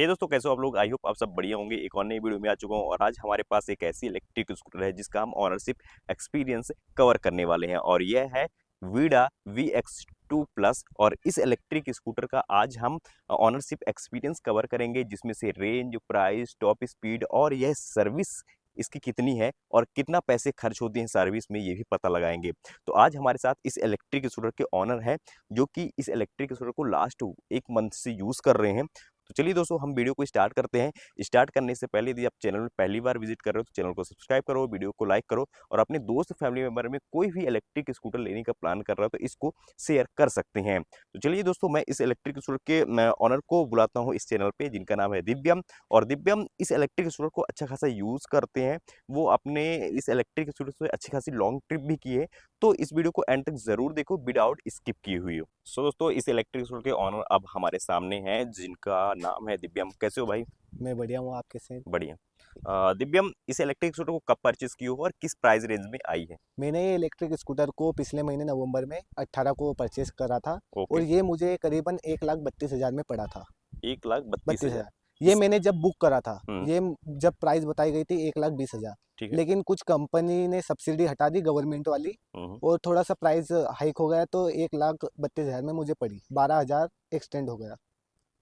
हे दोस्तों, कैसे हो आप लोग? आई होप आप सब बढ़िया होंगे। एक और नई वीडियो में आ चुका हूँ और आज हमारे पास एक ऐसी इलेक्ट्रिक स्कूटर है जिसका हम ऑनरशिप एक्सपीरियंस कवर करने वाले हैं और यह है वीडा VX2 प्लस। और इस इलेक्ट्रिक स्कूटर का आज हम ऑनरशिप एक्सपीरियंस कवर करेंगे, जिसमें से रेंज, प्राइस, टॉप स्पीड और यह सर्विस इसकी कितनी है और कितना पैसे खर्च होते हैं सर्विस में, ये भी पता लगाएंगे। तो आज हमारे साथ इस इलेक्ट्रिक स्कूटर के ऑनर हैं जो कि इस इलेक्ट्रिक स्कूटर को लास्ट 1 मंथ से यूज कर रहे हैं। तो चलिए दोस्तों, हम वीडियो को स्टार्ट करते हैं। स्टार्ट करने से पहले यदि आप चैनल में पहली बार विजिट कर रहे हो तो चैनल को सब्सक्राइब करो, वीडियो को लाइक करो और अपने दोस्त फैमिली मेंबर में कोई भी इलेक्ट्रिक स्कूटर लेने का प्लान कर रहा हो तो इसको शेयर कर सकते हैं। तो चलिए दोस्तों, मैं इस इलेक्ट्रिक स्कूटर के ऑनर को बुलाता हूँ इस चैनल पे, जिनका नाम है दिव्यम। और दिव्यम इस इलेक्ट्रिक स्कूटर को अच्छा खासा यूज करते हैं। वो अपने इस इलेक्ट्रिक स्कूटर से अच्छी खासी लॉन्ग ट्रिप भी की है। तो इस वीडियो को एंड तक जरूर देखो विदाउट स्किप की हुई हो। सो दोस्तों, इस इलेक्ट्रिक स्कूटर के ऑनर अब हमारे सामने हैं, जिनका नाम है दिव्यम। कैसे हो भाई? मैं बढ़िया हूँ। आप कैसे हैं? बढ़िया। दिव्यम, इस इलेक्ट्रिक स्कूटर को कब परचेज की हो और किस प्राइस रेंज में आई है? मैंने ये इलेक्ट्रिक स्कूटर को पिछले महीने नवंबर में 18 को परचेज करा था और ओके। ये मुझे करीबन 1,32,000 में पड़ा था। 1,32,000। 32,000। ये इस मैंने जब बुक करा था, हम्म। ये जब प्राइस बताई गई थी 1,20,000, ठीक है। लेकिन कुछ कंपनी ने सब्सिडी हटा दी गवर्नमेंट वाली हम्म। और थोड़ा सा प्राइस हाइक हो गया तो 1,32,000 में मुझे पड़ी। 12,000 एक्सटेंड हो गया।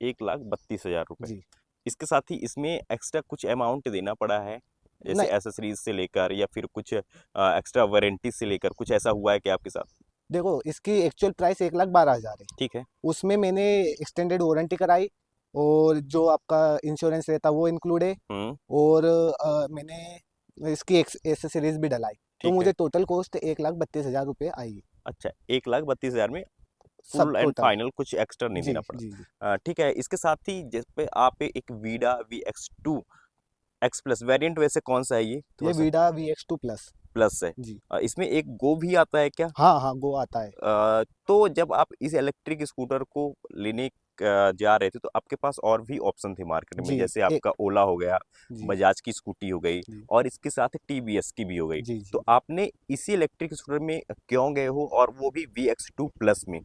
1,32,000 रुपये। जी। इसके साथ ही इसमें एक्स्ट्रा कुछ अमाउंट देना पड़ा है, जैसे नहीं, एसेसरीज से लेकर या फिर कुछ एक्स्ट्रा वारंटी से लेकर, कुछ ऐसा हुआ है क्या आपके साथ? देखो इसकी एक्चुअल प्राइस 1,12,000 है। ठीक है। उसमें मैंने एक्सटेंडेड वारंटी कराई और जो आपका इंश्योरेंस रहता वो इंक्लूड है हम्म। और मैंने इसकी एसेसरीज भी डलाई। तो ठीक है। मुझे टोटल कॉस्ट 1,32,000 रुपये आई। अच्छा, 1,32,000 में सब फुल एंड टोटल। फाइनल, कुछ एक्स्ट्रा नहीं जी देना जी जी। पड़ा। ठीक है। इसके साथ ही जिस पे आप एक Vida VX2 x plus variant, वैसे कौन सा है ये, थोड़ा ये सा? Vida VX2 plus. प्लस है। जी। इसमें एक गो भी आता है क्या? हाँ हाँ, गो आता है। तो जब आप इस इलेक्ट्रिक स्कूटर को लेने जा रहे थे तो आपके पास और भी ऑप्शन थे मार्केट में, जी। जैसे एक। आपका ओला हो गया, जी बजाज की स्कूटी हो गई जी और इसके साथ TVS की भी हो गई। जी तो जी। आपने इसी इलेक्ट्रिक स्कूटर में क्यों गए हो, और वो भी VX2 प्लस में?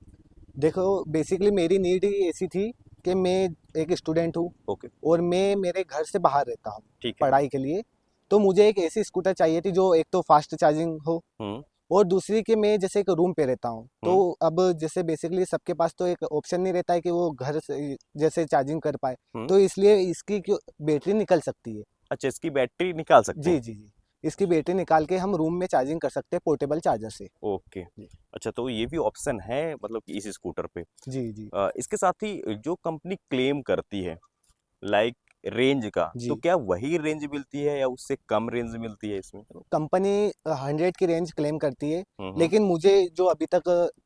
देखो बेसिकली मेरी नीड ही ऐसी थी कि मैं एक स्टूडेंट हूँ ओके। और मैं मेरे घर से बाहर रहता हूँ ठीक है। पढ़ाई के लिए। तो मुझे एक ऐसी स्कूटर चाहिए थी जो एक तो फास्ट चार्जिंग हो हम्म। और दूसरी कि मैं जैसे एक रूम पे रहता हूँ तो हम्म। अब जैसे बेसिकली सबके पास तो एक ऑप्शन नहीं रहता है कि वो घर से जैसे चार्जिंग कर पाए। हम्म। तो इसलिए इसकी बैटरी निकल सकती है। अच्छा, इसकी बैटरी निकाल सकते जी हैं? जी जी। इसकी बैटरी निकाल के हम रूम में चार्जिंग कर सकते हैं पोर्टेबल चार्जर से। ओके। जी अच्छा, तो ये भी ऑप्शन है मतलब कि इस स्कूटर पे। जी जी इसके साथ ही जो कंपनी क्लेम करती है, लाइक रेंज का, तो जी। क्या वही रेंज मिलती है या उससे कम रेंज मिलती है इसमें? कंपनी 100 की रेंज क्लेम करती है, हम्म। लेकिन मुझे जो अभी तक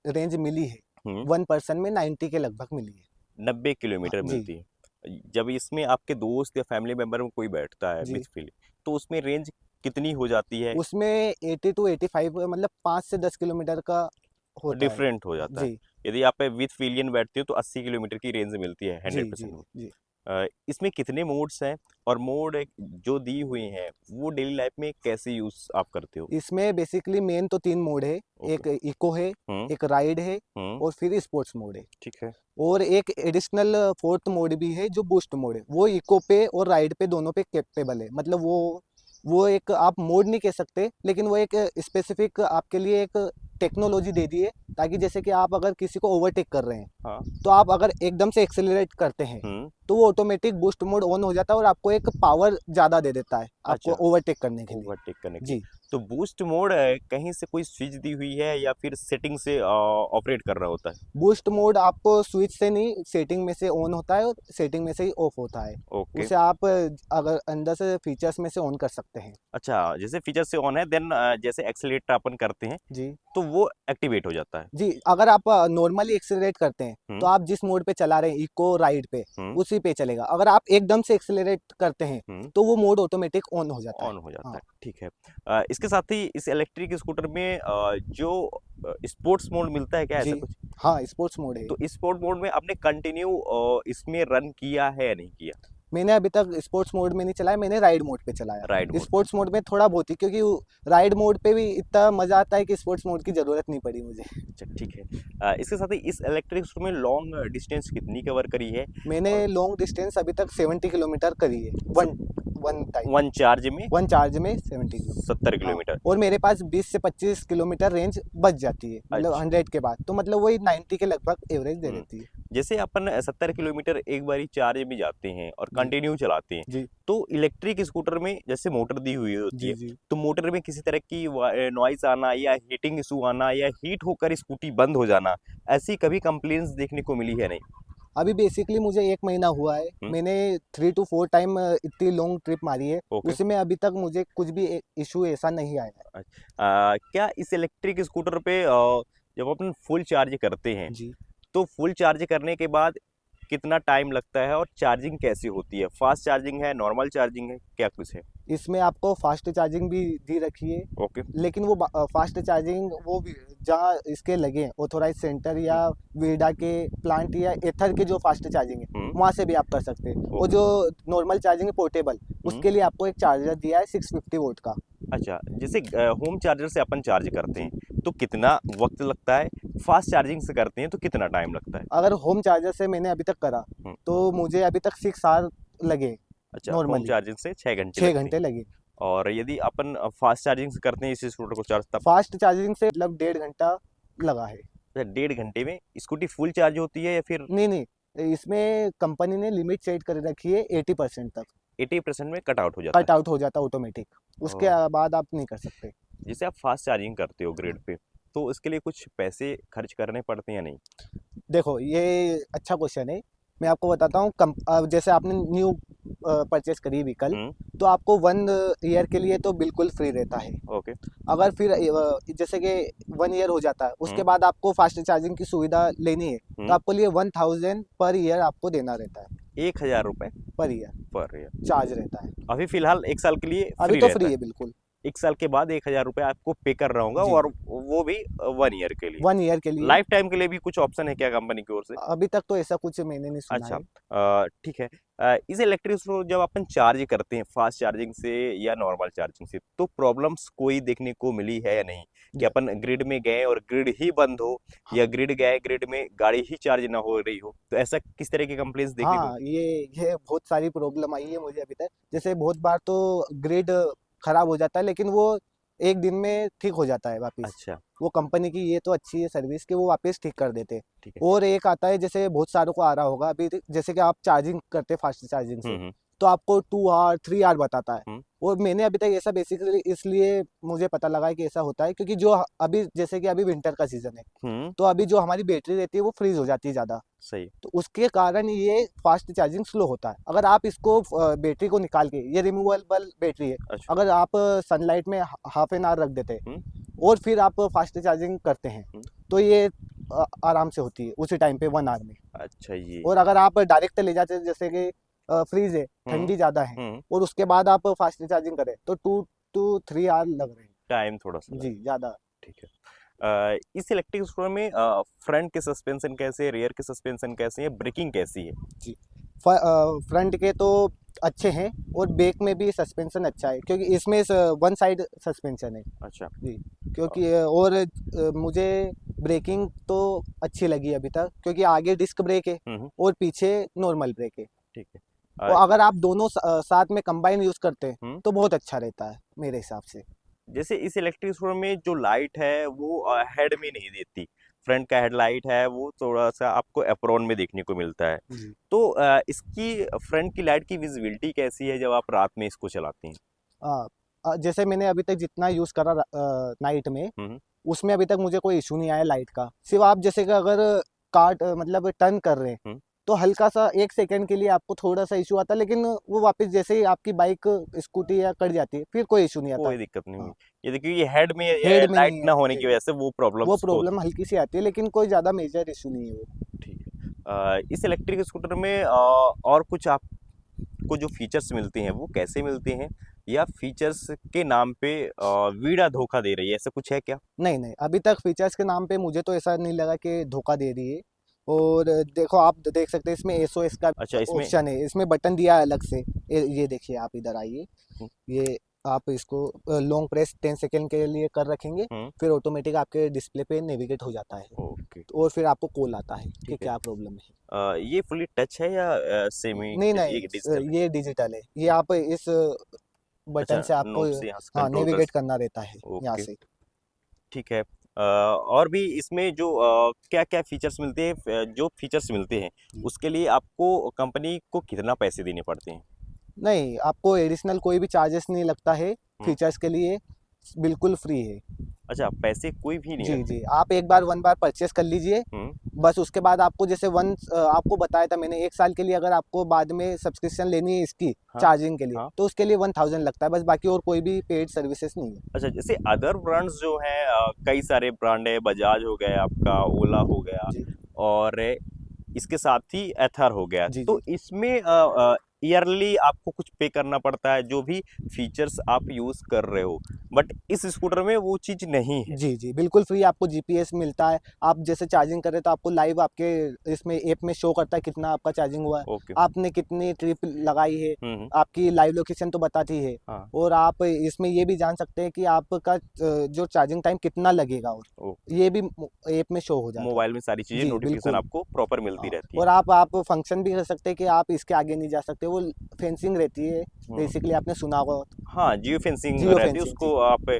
रेंज मिली है हम्म। 1% में 90 के लगभग मिली है। 90 किलोमीटर जी मिलती है। जब इसमें आपके दोस्त या फैमिली मेंबर में कोई बैठता है जी। विथ फील, तो उसमें रेंज कितनी हो जाती है? उसमें 80 टू 85 मतलब 5 से 10 किलोमीटर का होता है। डिफरेंट हो जाता है। जी यदि आप विथ फीलियन बैठते हो तो 80 किलोमीटर की रेंज मिलती है जी 100% जी में। जी। इसमें कितने मोड्स हैं, और मोड जो दी हुई हैं वो डेली लाइफ में कैसे यूज आप करते हो? इसमें बेसिकली मेन तो 3 मोड है। ओके। एक इको है, हम्म। एक राइड है हम्म। और फिर स्पोर्ट्स मोड है। ठीक है। और एक एडिशनल फोर्थ मोड भी है जो बूस्ट मोड है। वो इको पे और राइड पे दोनों पे कैपेबल है। मतलब वो एक आप मोड नहीं कह सकते, लेकिन वो एक स्पेसिफिक आपके लिए एक टेक्नोलॉजी दे दी है ताकि जैसे कि आप अगर किसी को ओवरटेक कर रहे हैं हाँ। तो आप अगर एकदम से एक्सेलरेट करते हैं हम्म। तो वो ऑटोमेटिक बूस्ट मोड ऑन हो जाता है और आपको एक पावर ज़्यादा दे देता है आपको अच्छा, ओवरटेक करने के लिए। ओवरटेक करने के लिए। जी। तो बूस्ट मोड कहीं से कोई स्विच दी हुई है या फिर सेटिंग से ऑपरेट कर रहा होता है? बूस्ट मोड आपको स्विच से नहीं, सेटिंग में से ऑन होता है और सेटिंग में से ही ऑफ होता है। ओके। उसे आप अगर अंदर से फीचर्स में से ऑन कर सकते हैं। अच्छा, जैसे फीचर से ऑन है देन जैसे एक्सेलेरेट अपन करते हैं जी तो वो एक्टिवेट हो जाता है। जी। अगर आप नॉर्मली एक्सेलरेट करते हैं तो हम्म। आप जिस मोड पे चला रहे हैं इको राइड पे हम्म। उसी पे चलेगा। अगर आप एकदम से एक्सेलरेट करते हैं हम्म। तो वो मोड ऑटोमेटिक ऑन हो जाता है। ऑन हो जाता हाँ है। ठीक है। इसके साथ ही इस इलेक्ट्रिक स्कूटर में जो स्पोर्ट्स मोड मिलता है, क्या जी। ऐसा कुछ? हाँ, स्पोर्ट्स मोड है। तो स्पोर्ट मोड में आपने कंटिन्यू इसमें रन किया है या नहीं किया? मैंने अभी तक स्पोर्ट्स मोड में नहीं चलाया, मैंने राइड मोड पे चलाया। Ride mode. स्पोर्ट्स मोड में थोड़ा बहुत ही, क्योंकि राइड मोड पे भी इतना मजा आता है कि स्पोर्ट्स मोड की जरूरत नहीं पड़ी मुझे। अच्छा, ठीक है। इसके साथ ही इस इलेक्ट्रिक स्कूटर में लॉन्ग डिस्टेंस कितनी कवर करी है? मैंने और लॉन्ग डिस्टेंस अभी तक 70 किलोमीटर करी है, one one time, one charge में वन चार्ज में 70 किलोमीटर। 70 हाँ, किलोमीटर। और मेरे पास 20 से 25 किलोमीटर रेंज बच जाती है, मतलब अच्छा। 100 के बाद, तो मतलब वही 90 के लगभग एवरेज दे हम्म। देती है। जैसे अपन 70 किलोमीटर एक बारी चार्ज में जाते हैं और जी कंटिन्यू चलाते हैं, जी तो इलेक्ट्रिक स्कूटर में जैसे मोटर दी हुई होती जी है, जी। तो मोटर में किसी तरह की नॉइस आना या हीटिंग इशू आना या हीट होकर स्कूटी बंद हो जाना, ऐसी कभी कंप्लेंट्स देखने को मिली है नहीं? अभी बेसिकली मुझे 1 महीना हुआ है, हम्म। मैंने 3 to 4 टाइम इतनी लॉन्ग ट्रिप मारी है, ओके। उसमें अभी तक मुझे कुछ भी इशू ऐसा नहीं आया है। क्या इस इलेक्ट्रिक स्कूटर पे जब अपन फुल चार्ज करते हैं, जी, तो फुल चार्ज करने के बाद कितना टाइम लगता है और चार्जिंग कैसी होती है? फास्ट चार्जिंग है, नॉर्मल चार्जिंग है, क्या कुछ है? इसमें आपको फास्ट चार्जिंग भी दी रखी है, ओके। लेकिन वो फास्ट चार्जिंग वो भी जहाँ इसके लगे ऑथोराइज सेंटर या वीडा के प्लांट या एथर के जो फास्ट चार्जिंग है, हम्म। वहाँ से भी आप कर सकते हैं। और ओके। जो नॉर्मल चार्जिंग है पोर्टेबल, उसके लिए आपको एक चार्जर दिया है 650 वोल्ट का। अच्छा, जैसे होम चार्जर से अपन चार्ज करते हैं तो कितना वक्त लगता है? फास्ट चार्जिंग से करते हैं तो कितना टाइम लगता है? अगर होम चार्जर से मैंने अभी तक करा, हम्म। तो मुझे अभी तक 6 आवर लगे, अच्छा, होम नॉर्मली चार्जिंग से 6 घंटे 6 लगते घंटे हैं। लगे। और यदि अपन फास्ट चार्जिंग से करते हैं इस स्कूटर को चार्ज, तब फास्ट चार्जिंग से मतलब 1.5 घंटा लगा है। 1.5 घंटे में स्कूटी फुल चार्ज होती है या फिर नहीं नहीं, इसमें कंपनी ने लिमिट सेट कर रखी है 80% तक, 80% में कट आउट हो जाता कट आउट हो जाता ऑटोमेटिक, है? उसके बाद आप नहीं कर सकते। जैसे आप फास्ट चार्जिंग करते हो ग्रिड पे, तो इसके लिए कुछ पैसे खर्च करने पड़ते हैं या नहीं? देखो ये अच्छा क्वेश्चन है, मैं आपको बताता हूँ। जैसे आपने न्यू परचेस करी व्हीकल, हम्म। तो आपको 1 ईयर के लिए तो बिल्कुल फ्री रहता है। ओके। अगर फिर जैसे कि 1 ईयर हो जाता है, उसके हम्म। बाद आपको फास्ट चार्जिंग की सुविधा लेनी है, तो हम्म। आपको लिए 1000 पर ईयर आपको देना रहता है, 1,000 रुपये per year per year. Charge रहता है। अभी फिलहाल 1 साल के लिए अभी फ्री तो रहता फ्री है। है बिल्कुल। 1 साल के बाद 1,000 रुपये आपको पे करना होगा, जी, और वो भी 1 ईयर के लिए। 1 ईयर के लिए। लाइफ टाइम के लिए भी कुछ ऑप्शन है क्या कंपनी की ओर से? अभी तक तो ऐसा कुछ मैंने नहीं सुना अच्छा, है। ठीक है। इस इलेक्ट्रिक को जब अपन चार्ज करते हैं फास्ट चार्जिंग से या नॉर्मल चार्जिंग से, तो प्रॉब्लम्स कोई देखने को मिली है या नहीं? कि अपन ग्रिड में गए और ग्रिड ही बंद हो, या ग्रिड गए ग्रिड में गाड़ी ही चार्ज ना हो रही हो, तो ऐसा किस तरह की कंप्लेंट्स देखने को? हाँ, ये बहुत सारी प्रॉब्लम आई है मुझे अभी तक। जैसे बहुत बार तो ग्रिड खराब हो जाता है, लेकिन वो 1 दिन में ठीक हो जाता है वापस। अच्छा, वो कंपनी की ये तो अच्छी है सर्विस कि वो वापस ठीक कर देते हैं। ठीक है। और एक आता है, जैसे बहुत सारों को आ रहा होगा अभी, जैसे कि आप चार्जिंग करते हैं फास्ट चार्जिंग से, हम्म। तो आपको 2 आवर 3 आवर बताता है। हम्म। और मैंने अभी तक ऐसा बेसिकली इसलिए मुझे पता लगा है कि ऐसा होता है, क्योंकि जो अभी जैसे कि अभी विंटर का सीजन है, हम्म। तो अभी जो हमारी बैटरी रहती है वो फ्रीज हो जाती है ज़्यादा, सही। तो उसके कारण ये फास्ट चार्जिंग स्लो होता है। अगर आप इसको बैटरी को निकाल के, ये रिमूवेबल बैटरी है, अच्छा। अगर आप सनलाइट में हाफ एन आवर रख देते हैं हम्म। और फिर आप फास्ट चार्जिंग करते हैं, हम्म। तो ये आराम से होती है उसी टाइम पे 1 आवर में। अच्छा, ये। और अगर आप डायरेक्ट ले जाते हैं, जैसे कि फ्रीज है, हम्म। ठंडी ज़्यादा है, हम्म। और उसके बाद आप फास्ट चार्जिंग करें, तो 2 to 3 आवर लग रहे हैं। टाइम थोड़ा सा जी, ज़्यादा। ठीक है। इस इलेक्ट्रिक स्कूटर में फ्रंट के सस्पेंशन कैसे है, रियर के सस्पेंशन कैसे है, ब्रेकिंग कैसी है? जी, फ्रंट के तो अच्छे हैं, और बैक में भी सस्पेंशन अच्छा है, क्योंकि इसमें वन साइड सस्पेंशन है। अच्छा। जी, क्योंकि और मुझे ब्रेकिंग तो अच्छी लगी अभी तक, क्योंकि आगे डिस्क ब्रेक है हम्म। और पीछे नॉर्मल ब्रेक है। ठीक है। और अगर आप दोनों साथ में कंबाइन यूज करते हैं, हम्म। तो बहुत अच्छा रहता है मेरे हिसाब से। जैसे इस इलेक्ट्रिक स्कूटर में जो लाइट है वो हेड में नहीं देती, फ्रंट का हेडलाइट है वो थोड़ा सा आपको एप्रोन में देखने को मिलता है, जी। तो इसकी फ्रंट की लाइट की विजिबिलिटी कैसी है जब आप रात में इसको चलाते हैं? जैसे मैंने अभी तक जितना यूज करा नाइट में, हम्म। उसमें अभी तक मुझे कोई इशू नहीं आया लाइट का। सिर्फ आप जैसे कि अगर मतलब टर्न कर रहे हैं, हम्म। तो हल्का सा 1 सेकंड के लिए आपको थोड़ा सा इशू आता है, लेकिन वो वापस जैसे ही आपकी बाइक स्कूटी या कट जाती है, फिर कोई इशू नहीं आता। कोई दिक्कत नहीं हुई। हाँ, ये देखिए, ये हेड में हेड में लाइट नहीं ना है, होने की वजह से वो वो प्रॉब्लम्स हो। प्रॉब्लम हल्की सी आती है, लेकिन कोई ज़्यादा मेजर इशू नहीं है वो। ठीक है। इस इलेक्ट्रिक स्कूटर में और कुछ आपको जो फीचर्स मिलते हैं वो कैसे मिलते हैं, या फीचर्स के नाम पे वीडा धोखा दे रही है, ऐसा कुछ है क्या? नहीं नहीं, अभी तक फीचर्स के नाम पे मुझे तो ऐसा नहीं लगा कि धोखा दे रही है। और देखो आप देख सकते हैं इसमें SOS का अच्छा, इसमें ऑप्शन है, इसमें बटन दिया है अलग से। ये देखिए, आप इधर आइए, हम्म, ये आप इसको लॉन्ग प्रेस 10 सेकेंड के लिए कर रखेंगे, हम्म, फिर ऑटोमेटिक आपके डिस्प्ले पे नेविगेट हो जाता है, ओके, और फिर आपको कॉल आता है कि ठीक है। क्या प्रॉब्लम है। ये फुली टच है या सेमी नहीं ये नहीं, डिजिटल है? ये डिजिटल है, ये आप इस बटन अच्छा, से आपको नोब से यहाँ से हाँ कंट्रोल कर नेविगेट करना रहता है यहाँ ओके, से। ठीक है। और भी इसमें जो क्या-क्या फीचर्स मिलते हैं, जो फीचर्स मिलते हैं, उसके लिए आपको कंपनी को कितना पैसे देने पड़ते हैं? नहीं, आपको एडिशनल कोई भी चार्जेस नहीं लगता है, हुँ, फीचर्स के लिए बिल्कुल फ्री है। अच्छा, पैसे कोई भी नहीं जी लगते? जी, आप एक बार वन बार परचेस कर लीजिए, हुँ, बस उसके बाद आपको जैसे आपको बताया था मैंने, 1 साल के लिए अगर आपको बाद में सब्सक्रिप्शन लेनी है इसकी हाँ, चार्जिंग के लिए, हाँ। तो उसके लिए 1000 लगता है बस, बाकी और कोई भी पेड सर्विसेज नहीं है। अच्छा, जैसे अदर ब्रांड्स जो हैं, कई सारे ब्रांड है, बजाज हो गया आपका, ओला हो गया जी और इसके साथ ही एथर हो गया। जी तो जी इसमें ईयरली आपको कुछ पे करना पड़ता है जो भी फीचर्स आप यूज़ कर रहे हो, बट इस स्कूटर में वो चीज़ नहीं है। जी जी, बिल्कुल फ्री आपको जीपीएस मिलता है। आप जैसे चार्जिंग करें तो आपको लाइव आपके इसमें ऐप में शो करता है कितना आपका चार्जिंग हुआ है, ओके। आपने कितनी ट्रिप लगाई है, हुँ। आपकी लाइव लोकेशन तो बताती है। हाँ, और आप इसमें ये भी जान सकते हैं कि आपका जो चार्जिंग टाइम कितना लगेगा, और ओके। ये भी ऐप में शो हो जाता है। मोबाइल में सारी चीज़ें जी नोटिफ़िकेशन बिल्कुल। आपको प्रॉपर मिलती हाँ, रहती और हैं। आप फंक्शन भी कर सकते हैं कि आप इसके आगे नहीं जा सकते, वो फेंसिंग रहती है, हुँ। बेसिकली आपने सुना होगा। हाँ, जियो फेंसिंग जियो रहती है, फेंसिंग, जी उसको आप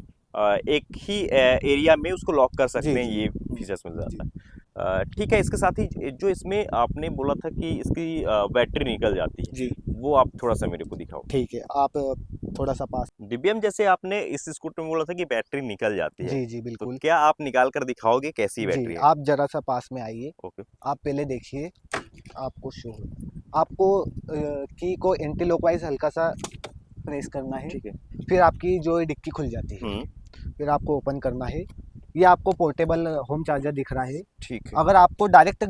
एक ही एरिया में उसको लॉक कर जी सकते हैं, जी ये फीचर्स मिल जी। जाता है। ठीक है, इसके साथ ही जो इसमें आपने बोला था कि इसकी बैटरी निकल जाती है, जी वो आप थोड़ा-सा मेरे को दिखाओ। ठीक है, आप थोड़ा सा पास। दिव्यम, जैसे आपने इस स्कूटर में बोला था कि बैटरी निकल जाती है, जी जी तो बिल्कुल। क्या आप निकाल कर दिखाओगे कैसी जी, बैटरी है? आप जरा सा पास में आइए, ओके, आप पहले देखिए, आपको शो हो, आपको की को एंटी लॉकवाइज हल्का सा प्रेस करना है, ठीक है। फिर आपकी जो डिक्की खुल जाती है, हुँ, फिर आपको ओपन करना है। ये आपको पोर्टेबल होम चार्जर दिख रहा है। ठीक है। अगर आपको डायरेक्ट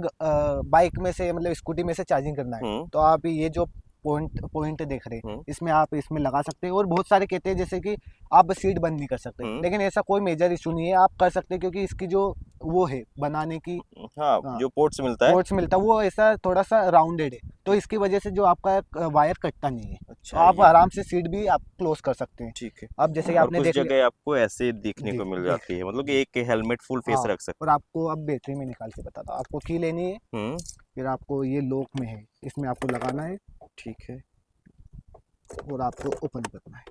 बाइक में से मतलब स्कूटी में से चार्जिंग करना है, हुँ, तो आप ये जो पॉइंट पॉइंट देख रहे हैं, हुँ, इसमें आप इसमें लगा सकते हैं। और बहुत सारे कहते हैं जैसे कि आप सीट बंद नहीं कर सकते, हुँ। लेकिन ऐसा कोई मेजर इशू नहीं है, आप कर सकते हैं, क्योंकि इसकी जो वो है बनाने की हाँ, हाँ, जो पोर्ट्स मिलता है। पोर्ट्स मिलता है, वो ऐसा थोड़ा सा राउंडेड है, तो इसकी वजह से जो आपका वायर कटता नहीं है, तो अच्छा, आप ये आराम से सीट भी आप क्लोज कर सकते हैं। ठीक है। अब जैसे कि और आपने कुछ देख लिया। जगह आपको ऐसे देखने जी को मिल जी जाती है, मतलब कि जी। एक हेलमेट फुल फेस हाँ, रख सकते और आपको अब बैटरी में निकाल के बताता हूँ, आपको की लेनी है, हैं। हुँ, फिर आपको ये लॉक में है, इसमें आपको लगाना है, ठीक है। और आपको ओपन करना है।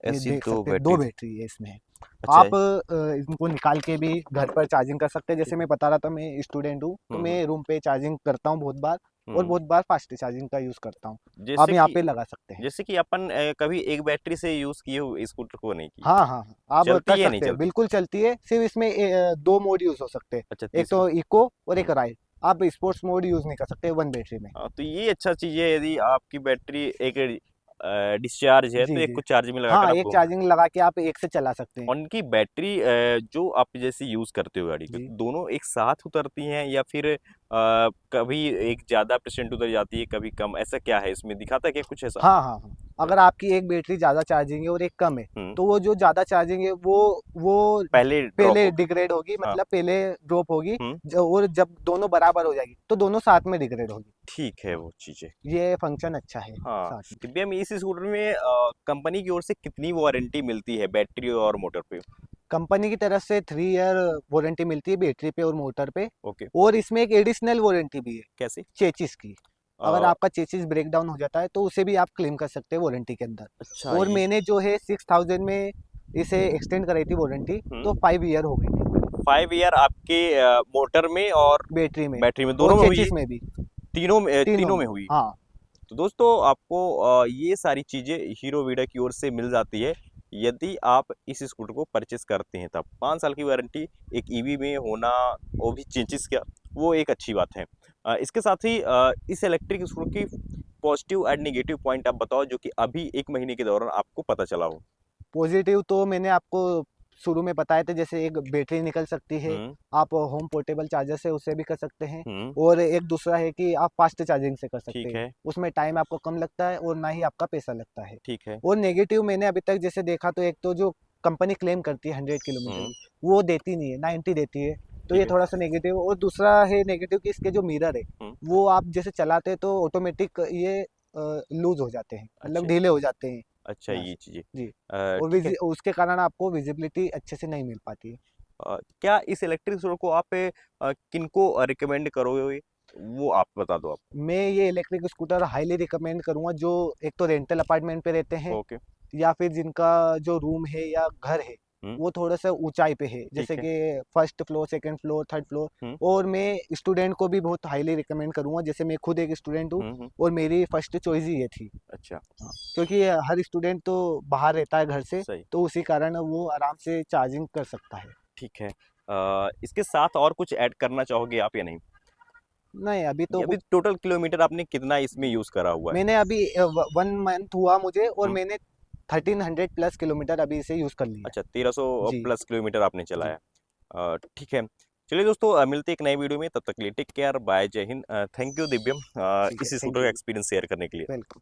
ये ऐसी देख 2 सकते हैं, 2 बैटरी बैटरी है इसमें। अच्छा है। आप इनको निकाल के भी घर पर चार्जिंग कर सकते हैं। ठीक जैसे मैं बता रहा था, मैं स्टूडेंट हूँ, तो हुँ, हुँ, मैं रूम पे चार्जिंग करता हूँ बहुत बार, और हुँ। बहुत बार फास्ट चार्जिंग का यूज़ करता हूँ। आप जैसे यहाँ कि पे लगा सकते हैं। जैसे कि अपन कभी एक बैटरी से यूज़ किए हो स्कूटर को नहीं किए। हाँ हाँ हाँ, आप कर चलती है नहीं सकते हैं, चलती? बिल्कुल चलती है। सिर्फ इसमें 2 मोड यूज़ हो सकते हैं, अच्छा, एक तीसरा तो इको और एक हुँ। राइड। आप स्पोर्ट्स मोड यूज़ नहीं कर सकते वन बैटरी में। हाँ, तो ये अच्छा चीज़ है, यदि आपकी बैटरी एक डिस्चार्ज है तो जी एक जी। को चार्ज में लगाकर हाँ, आप एक घूम चार्जिंग लगा के आप एक से चला सकते हैं। उनकी बैटरी जो आप जैसे यूज़ करते हो गाड़ी के, जी। तो दोनों एक साथ उतरती हैं या फिर कभी एक ज़्यादा परसेंट उतर जाती है, कभी कम, ऐसा क्या है इसमें दिखाता है क्या कुछ ऐसा? हाँ हाँ हाँ, अगर आपकी एक बैटरी ज़्यादा चार्जिंग है और एक कम है, हुँ, तो वो जो ज़्यादा चार्जिंग है वो पहले ड्रॉप पहले होगी। डिग्रेड होगी, हाँ, मतलब पहले ड्रॉप होगी। हुँ, और जब दोनों बराबर हो जाएगी, तो दोनों साथ में डिग्रेड होगी। ठीक है वो चीज़ें। ये फंक्शन अच्छा है हाँ, साथ में। दिव्या में इस स्कूटर में कंपनी की ओर से कितनी वारंटी मिलती है बैटरी और मोटर पे? कंपनी की तरफ से 3 ईयर वारंटी मिलती है बैटरी पे और मोटर पे। ओके, और इसमें एक एडिशनल वारंटी भी है, कैसे? चेचिस की। अगर अ, आपका चेचिस ब्रेक डाउन हो जाता है, तो उसे भी आप क्लेम कर सकते हैं वारंटी के अंदर। अच्छा और ये मैंने जो है 6000 में इसे एक्सटेंड कराई थी वारंटी, हुँ, तो 5 ईयर हो गई थी 5 ईयर आपके मोटर में और बैटरी में, बैटरी में और दोनों में हुई? चेचिस में भी, तीनों तीनों में। में हुई? हाँ तो दोस्तों आपको ये सारी चीज़ें हीरो वीडा की ओर से मिल जाती है यदि आप इस स्कूटर को परचेस करते हैं तब। 5 साल की वारंटी एक ईवी में होना, वो भी चेंजिस का, वो एक अच्छी बात है। इसके साथ ही इस इलेक्ट्रिक स्कूटर की पॉजिटिव एंड नेगेटिव पॉइंट आप बताओ जो कि अभी 1 महीने के दौरान आपको पता चला हो? पॉजिटिव तो मैंने आपको शुरू में बताया था, जैसे एक बैटरी निकल सकती है, हुँ, आप होम पोर्टेबल चार्जर से उसे भी कर सकते हैं। हुँ, और एक दूसरा है कि आप फास्ट चार्जिंग से कर सकते ठीक हैं, है, उसमें टाइम आपको कम लगता है और ना ही आपका पैसा लगता है। ठीक है। और नेगेटिव मैंने अभी तक जैसे देखा, तो एक तो जो कंपनी क्लेम करती है 100 किलोमीटर हुँ, की, वो देती नहीं है, 90 देती है। तो ये ठीक है। थोड़ा सा नेगेटिव। और दूसरा है नेगेटिव कि इसके जो मिरर है हम्म। वो आप जैसे चलाते हैं तो ऑटोमेटिक ये लूज हो जाते हैं, मतलब अच्छा। ढीले हो जाते हैं अच्छा, यहाँ ये से। चीजें। जी। और ठीक है। उसके कारण आपको विजिबिलिटी अच्छे से नहीं मिल पाती है। क्या इस इलेक्ट्रिक स्कूटर को आप किनको रिकमेंड करोगे, वो आप बता दो आप। मैं ये इलेक्ट्रिक स्कूटर हाईली रिकमेंड करूंगा जो एक तो रेंटल अपार्टमेंट पे रहते हैं, ओके। या फिर जिनका जो रूम है या घर है हम्म। वो थोड़ा सा ऊंचाई पे है, जैसे ठीक है। कि first floor, second floor, third floor. Hmm. और मैं स्टूडेंट को भी बहुत हाईली रिकमेंड करूंगा, जैसे मैं खुद एक स्टूडेंट हूँ हम्म। और मेरी फर्स्ट चॉइस ही ये थी। अच्छा। हाँ, क्योंकि हर स्टूडेंट तो बाहर रहता है घर से, सही। तो उसी कारण वो आराम से चार्जिंग कर सकता है। ठीक है। इसके साथ और कुछ ऐड करना चाहोगे आप या नहीं? नहीं, अभी तो ये अभी कुछ। टोटल किलोमीटर आपने कितना इसमें यूज करा हुआ है? मैंने अभी 1 मंथ हुआ मुझे, और हम्म। मैंने 1300+ किलोमीटर अभी इसे यूज़ कर लिया अच्छा, 1300 है। जी। प्लस किलोमीटर आपने जी। चलाया। ठीक है। चलिए दोस्तों, मिलते हैं एक नई वीडियो में, तब तक के लिए टेक केयर, बाय, जय हिंद। थैंक यू दिव्यम, ठीक है, इस थैंक स्कूटर का यू। एक्सपीरियंस शेयर करने के लिए। वेलकम।